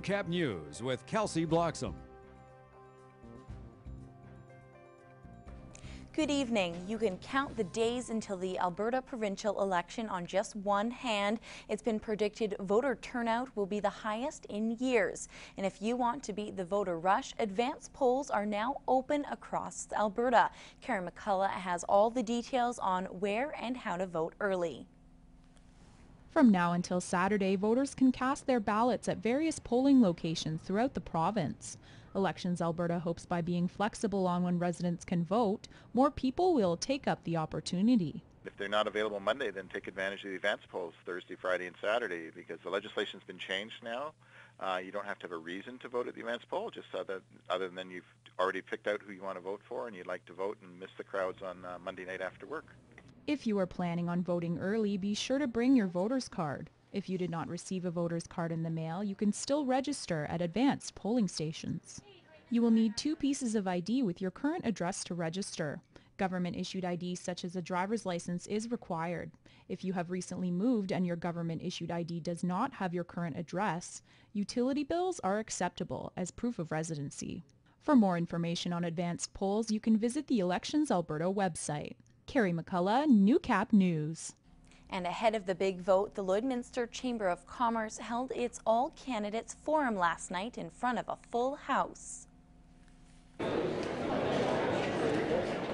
Cap News with Kelsey Bloxam. Good evening. You can count the days until the Alberta provincial election on just one hand. It's been predicted voter turnout will be the highest in years. And if you want to beat the voter rush, advanced polls are now open across Alberta. Carrie McCullough has all the details on where and how to vote early. From now until Saturday, voters can cast their ballots at various polling locations throughout the province. Elections Alberta hopes by being flexible on when residents can vote, more people will take up the opportunity. If they're not available Monday, then take advantage of the advance polls Thursday, Friday, and Saturday, because the legislation's been changed now. You don't have to have a reason to vote at the advance poll, just other than you've already picked out who you want to vote for and you'd like to vote and miss the crowds on Monday night after work. If you are planning on voting early, be sure to bring your voter's card. If you did not receive a voter's card in the mail, you can still register at advanced polling stations. You will need 2 pieces of ID with your current address to register. Government-issued ID such as a driver's license is required. If you have recently moved and your government-issued ID does not have your current address, utility bills are acceptable as proof of residency. For more information on advanced polls, you can visit the Elections Alberta website. Carrie McCullough, New Cap News. And ahead of the big vote, the Lloydminster Chamber of Commerce held its all-candidates forum last night in front of a full house.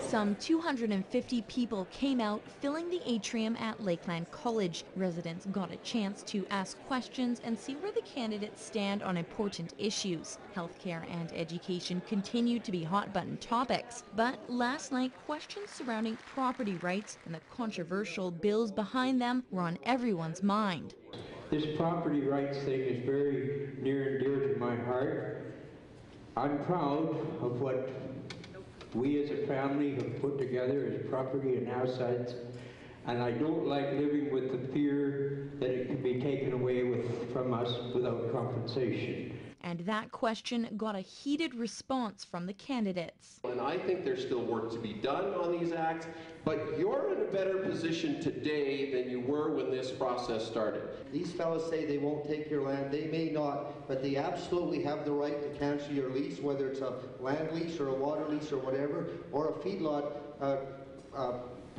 Some 250 people came out, filling the atrium at Lakeland College. Residents got a chance to ask questions and see where the candidates stand on important issues. Healthcare and education continue to be hot-button topics, but last night, questions surrounding property rights and the controversial bills behind them were on everyone's mind. This property rights thing is very near and dear to my heart. I'm proud of what we as a family have put together as property and assets, and I don't like living with the fear that it can be taken away from us without compensation. And that question got a heated response from the candidates. And I think there's still work to be done on these acts, but you're in a better position today than you were when this process started. These fellows say they won't take your land. They may not, but they absolutely have the right to cancel your lease, whether it's a land lease or a water lease or whatever, or a feedlot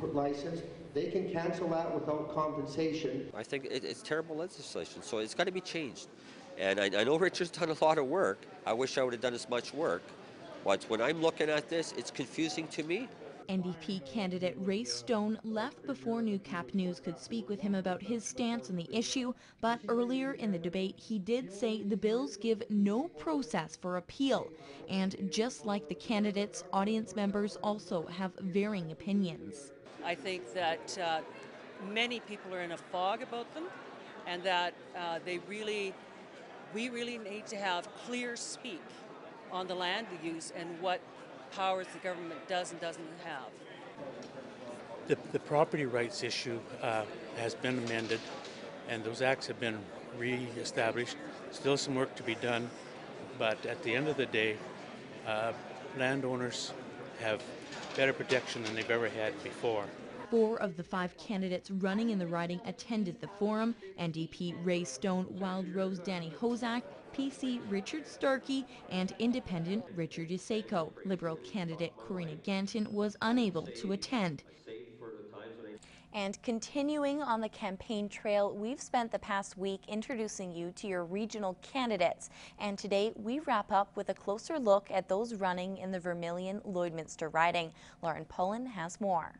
license. They can cancel that without compensation. I think it's terrible legislation, so it's got to be changed. And I know Richard's done a lot of work. I wish I would have done as much work. But when I'm looking at this, it's confusing to me. NDP candidate Ray Stone left before New Cap News could speak with him about his stance on the issue, but earlier in the debate he did say the bills give no process for appeal. And just like the candidates, audience members also have varying opinions. I think that many people are in a fog about them, and that we really need to have clear speak on the land use and what powers the government does and doesn't have. The property rights issue has been amended, and those acts have been re-established. Still some work to be done, but at the end of the day, landowners have better protection than they've ever had before. 4 of the 5 candidates running in the riding attended the forum. NDP Ray Stone, Wild Rose Danny Hozak, PC Richard Starkey, and Independent Richard Iseko. Liberal candidate Corina Ganton was unable to attend. And continuing on the campaign trail, we've spent the past week introducing you to your regional candidates. And today we wrap up with a closer look at those running in the Vermilion-Lloydminster riding. Lauren Pullen has more.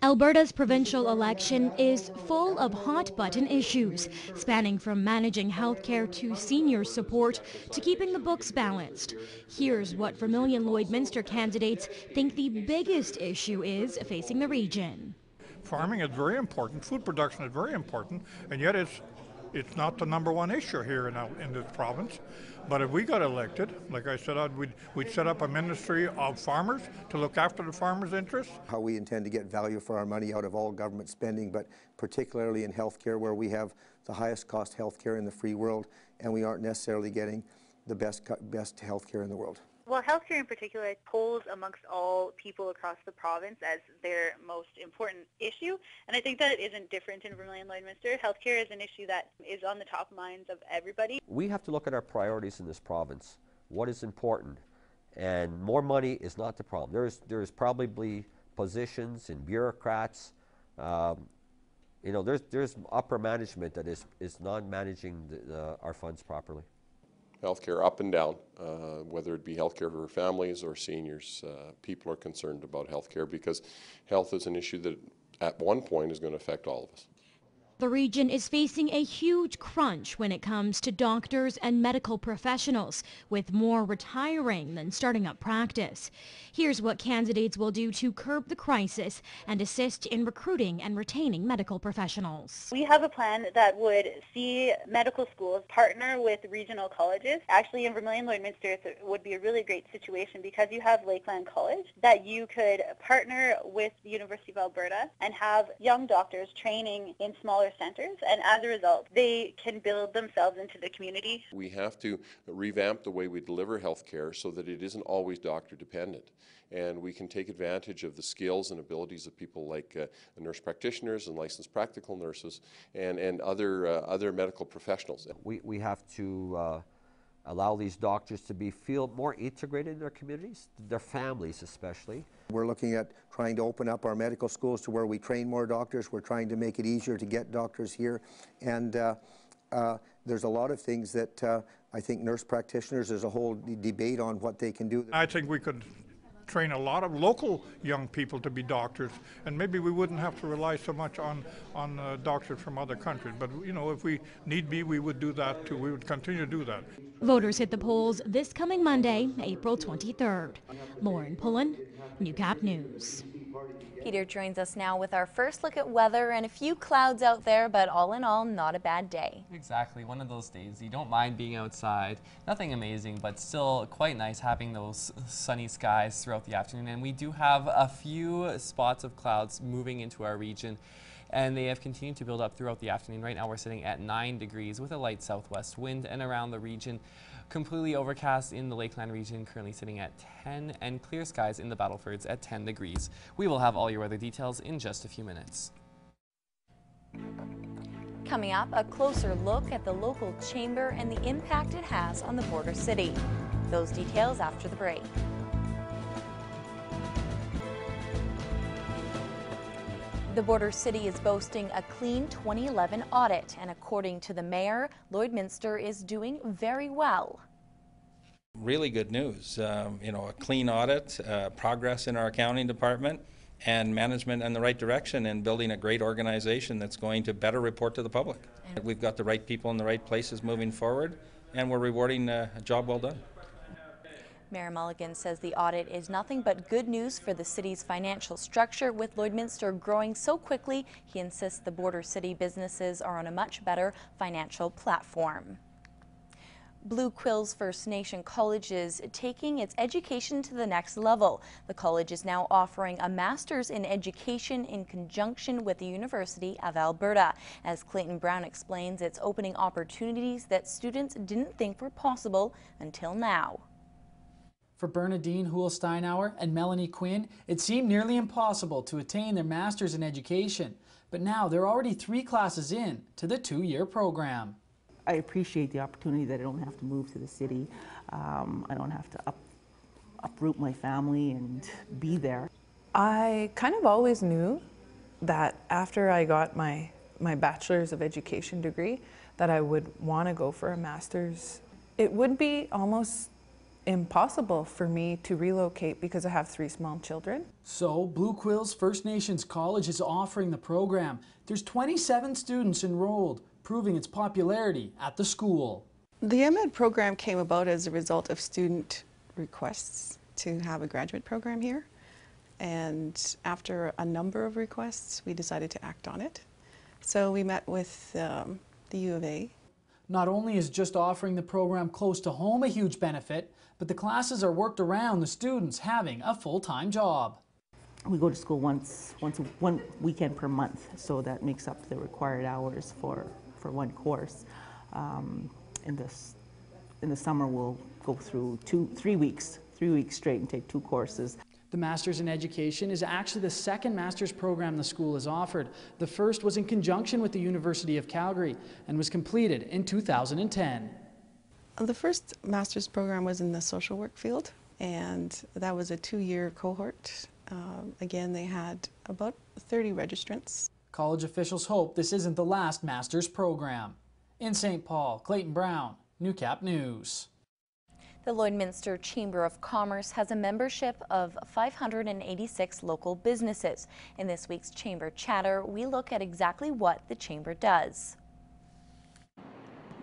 Alberta's provincial election is full of hot-button issues, spanning from managing healthcare to senior support to keeping the books balanced. Here's what Vermilion-Lloydminster candidates think the biggest issue is facing the region. Farming is very important, food production is very important, and yet it's not the #1 issue here in this province. But if we got elected, like I said, we'd set up a ministry of farmers to look after the farmers' interests. How we intend to get value for our money out of all government spending, but particularly in healthcare, where we have the highest cost healthcare in the free world, and we aren't necessarily getting the best healthcare in the world. Well, healthcare in particular polls amongst all people across the province as their most important issue, and I think that it isn't different in Vermilion-Lloydminster. Healthcare is an issue that is on the top minds of everybody. We have to look at our priorities in this province. What is important? And more money is not the problem. There's probably positions and bureaucrats. You know, there's upper management that is not managing our funds properly. Healthcare up and down, whether it be healthcare for families or seniors, people are concerned about healthcare because health is an issue that at one point is going to affect all of us. The region is facing a huge crunch when it comes to doctors and medical professionals, with more retiring than starting up practice. Here's what candidates will do to curb the crisis and assist in recruiting and retaining medical professionals. We have a plan that would see medical schools partner with regional colleges. Actually, in Vermilion-Lloydminster, it would be a really great situation because you have Lakeland College that you could partner with the University of Alberta and have young doctors training in smaller centers, and as a result, they can build themselves into the community. We have to revamp the way we deliver health care so that it isn't always doctor dependent, and we can take advantage of the skills and abilities of people like nurse practitioners and licensed practical nurses and other medical professionals. We have to allow these doctors to feel more integrated in their communities, their families especially. We're looking at trying to open up our medical schools to where we train more doctors. We're trying to make it easier to get doctors here. And there's a lot of things that I think nurse practitioners, there's a whole debate on what they can do. I think we could train a lot of local young people to be doctors, and maybe we wouldn't have to rely so much on doctors from other countries. But you know, if we need be, we would do that too. We would continue to do that. Voters hit the polls this coming Monday, April 23rd. Lauren Pullen, Newcap News. Peter joins us now with our first look at weather, and a few clouds out there, but all in all, not a bad day. Exactly, one of those days. You don't mind being outside. Nothing amazing, but still quite nice having those sunny skies throughout the afternoon. And we do have a few spots of clouds moving into our region, and they have continued to build up throughout the afternoon. Right now we're sitting at 9 degrees with a light southwest wind, and around the region completely overcast in the Lakeland region, currently sitting at 10, and clear skies in the Battlefords at 10 degrees. We will have all your weather details in just a few minutes. Coming up, a closer look at the local chamber and the impact it has on the border city. Those details after the break. The border city is boasting a clean 2011 audit, and according to the mayor, Lloydminster is doing very well. Really good news. You know, a clean audit, progress in our accounting department, and management in the right direction, and building a great organization that's going to better report to the public. We've got the right people in the right places moving forward, and we're rewarding a job well done. Mayor Mulligan says the audit is nothing but good news for the city's financial structure. With Lloydminster growing so quickly, he insists the border city businesses are on a much better financial platform. Blue Quills First Nation College is taking its education to the next level. The college is now offering a Master's in Education in conjunction with the University of Alberta. As Clayton Brown explains, it's opening opportunities that students didn't think were possible until now. For Bernadine Huhl-Steinauer and Melanie Quinn, it seemed nearly impossible to attain their Master's in Education, but now they're already 3 classes in to the 2-year program. I appreciate the opportunity that I don't have to move to the city. I don't have to uproot my family and be there. I kind of always knew that after I got my Bachelor's of Education degree that I would want to go for a Master's. It would be almost impossible for me to relocate because I have 3 small children. So Blue Quills First Nations College is offering the program. There's 27 students enrolled, proving its popularity at the school. The MEd program came about as a result of student requests to have a graduate program here. And after a number of requests, we decided to act on it. So we met with the U of A. Not only is just offering the program close to home a huge benefit, but the classes are worked around the students having a full-time job. We go to school one weekend per month, so that makes up the required hours for one course. In the summer, we'll go through 3 weeks 3 weeks straight and take 2 courses. The Masters in Education is actually the second master's program the school has offered. The first was in conjunction with the University of Calgary and was completed in 2010. The first master's program was in the social work field, and that was a 2-year cohort. Again, they had about 30 registrants. College officials hope this isn't the last master's program. In St. Paul, Clayton Brown, Newcap News. The Lloydminster Chamber of Commerce has a membership of 586 local businesses. In this week's Chamber Chatter, we look at exactly what the Chamber does.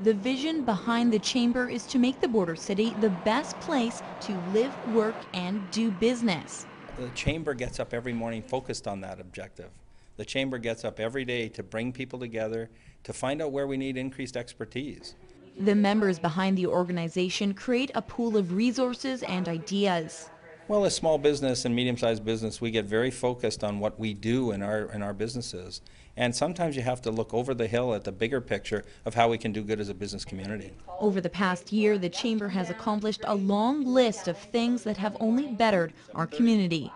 The vision behind the Chamber is to make the border city the best place to live, work, and do business. The Chamber gets up every morning focused on that objective. The Chamber gets up every day to bring people together, to find out where we need increased expertise. The members behind the organization create a pool of resources and ideas. Well, as small business and medium-sized business, we get very focused on what we do in our businesses. And sometimes you have to look over the hill at the bigger picture of how we can do good as a business community. Over the past year, the Chamber has accomplished a long list of things that have only bettered our community.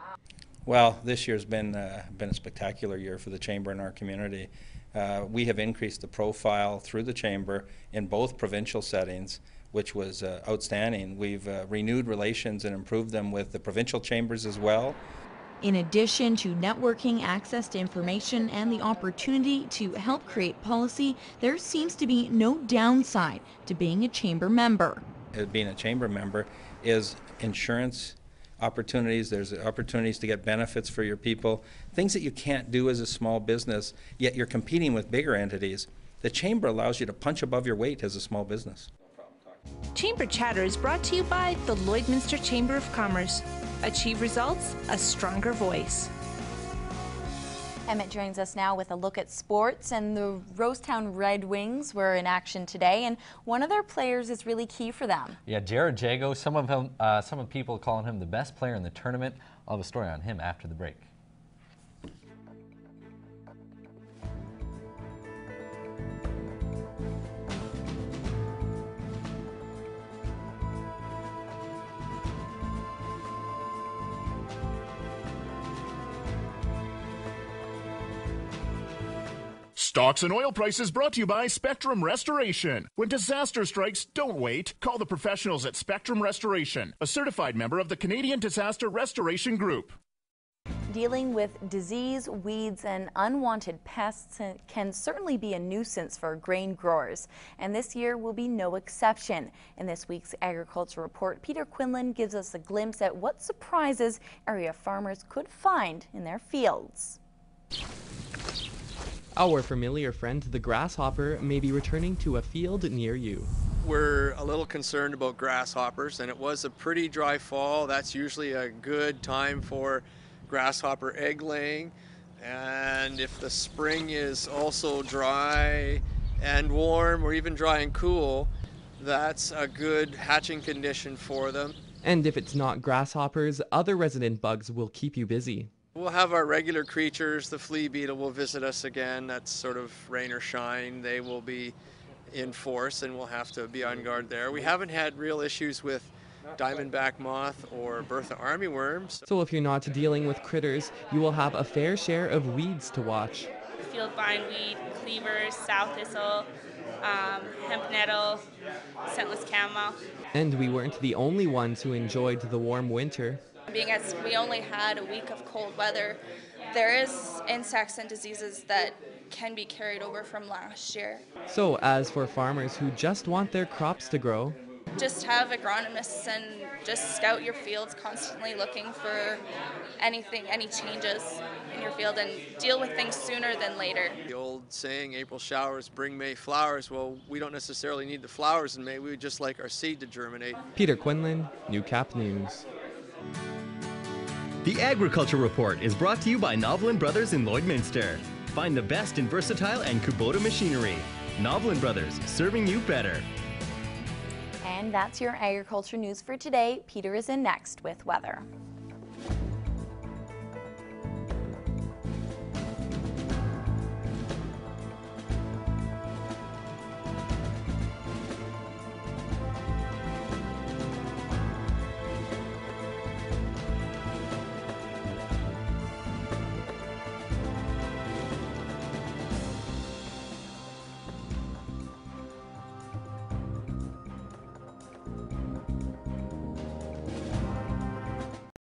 Well, this year's been a spectacular year for the Chamber and our community. We have increased the profile through the Chamber in both provincial settings, which was outstanding. We've renewed relations and improved them with the provincial chambers as well. In addition to networking, access to information, and the opportunity to help create policy, there seems to be no downside to being a Chamber member. Being a Chamber member is insurance opportunities, there's opportunities to get benefits for your people, things that you can't do as a small business, yet you're competing with bigger entities. The Chamber allows you to punch above your weight as a small business. Chamber Chatter is brought to you by the Lloydminster Chamber of Commerce. Achieve results, a stronger voice. Emmett joins us now with a look at sports, and the Rosetown Red Wings were in action today, and one of their players is really key for them. Yeah, Jared Jago, some of people calling him the best player in the tournament. I'll have a story on him after the break. Stocks and oil prices brought to you by Spectrum Restoration. When disaster strikes, don't wait. Call the professionals at Spectrum Restoration, a certified member of the Canadian Disaster Restoration Group. Dealing with disease, weeds, and unwanted pests can certainly be a nuisance for grain growers, and this year will be no exception. In this week's Agriculture Report, Peter Quinlan gives us a glimpse at what surprises area farmers could find in their fields. Our familiar friend, the grasshopper, may be returning to a field near you. We're a little concerned about grasshoppers, and it was a pretty dry fall. That's usually a good time for grasshopper egg laying. And if the spring is also dry and warm, or even dry and cool, that's a good hatching condition for them. And if it's not grasshoppers, other resident bugs will keep you busy. We'll have our regular creatures. The flea beetle will visit us again. That's sort of rain or shine. They will be in force, and we'll have to be on guard there. We haven't had real issues with diamondback moth or Bertha armyworms. So if you're not dealing with critters, you will have a fair share of weeds to watch. Field bindweed, cleavers, sow thistle, hemp nettle, scentless chamomile. And we weren't the only ones who enjoyed the warm winter. Being as we only had a week of cold weather, there is insects and diseases that can be carried over from last year. So as for farmers who just want their crops to grow, just have agronomists and just scout your fields, constantly looking for anything, any changes in your field, and deal with things sooner than later. The old saying, April showers bring May flowers. Well, we don't necessarily need the flowers in May. We would just like our seed to germinate. Peter Quinlan, Newcap News. The Agriculture Report is brought to you by Novlin Brothers in Lloydminster. Find the best in versatile and Kubota machinery. Novlin Brothers, serving you better. And that's your agriculture news for today. Peter is in next with weather.